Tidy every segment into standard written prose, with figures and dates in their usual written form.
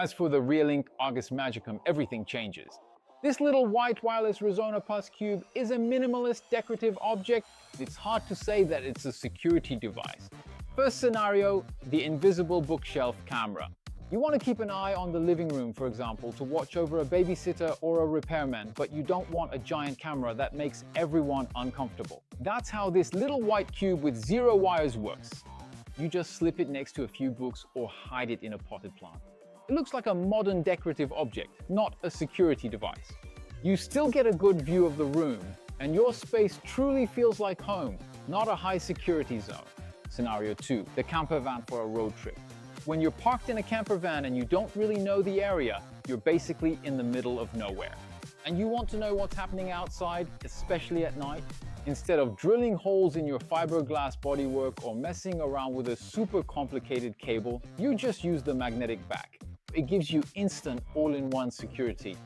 As for the Reolink Argus MagiCam, everything changes. This little white wireless Resona Plus Cube is a minimalist decorative object. It's hard to say that it's a security device. First scenario, the invisible bookshelf camera. You want to keep an eye on the living room, for example, to watch over a babysitter or a repairman, but you don't want a giant camera that makes everyone uncomfortable. That's how this little white cube with 0 wires works. You just slip it next to a few books or hide it in a potted plant. It looks like a modern decorative object, not a security device. You still get a good view of the room, and your space truly feels like home, not a high security zone. Scenario 2, the camper van for a road trip. When you're parked in a camper van and you don't really know the area, you're basically in the middle of nowhere. And you want to know what's happening outside, especially at night? Instead of drilling holes in your fiberglass bodywork or messing around with a super complicated cable, you just use the magnetic back. It gives you instant all-in-one security.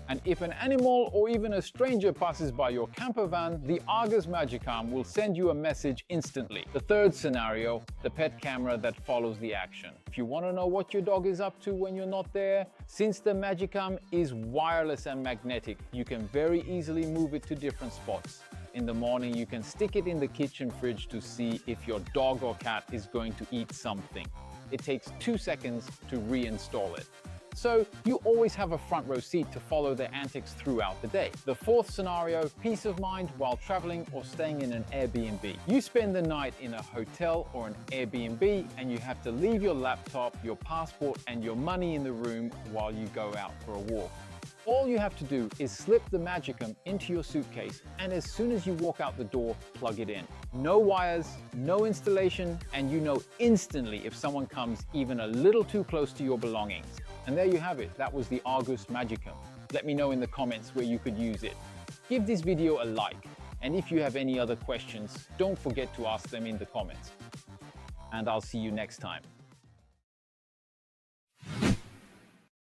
And if an animal or even a stranger passes by your camper van, the Argus MagiCam will send you a message instantly. The third scenario, the pet camera that follows the action. If you want to know what your dog is up to when you're not there, since the MagiCam is wireless and magnetic, you can very easily move it to different spots. In the morning, you can stick it in the kitchen fridge to see if your dog or cat is going to eat something. It takes 2 seconds to reinstall it. So you always have a front row seat to follow their antics throughout the day. The fourth scenario, peace of mind while traveling or staying in an Airbnb. You spend the night in a hotel or an Airbnb and you have to leave your laptop, your passport and your money in the room while you go out for a walk. All you have to do is slip the MagiCam into your suitcase, and as soon as you walk out the door, plug it in. No wires, no installation, and you know instantly if someone comes even a little too close to your belongings. And there you have it, that was the Argus MagiCam. Let me know in the comments where you could use it. Give this video a like, and if you have any other questions, don't forget to ask them in the comments. And I'll see you next time.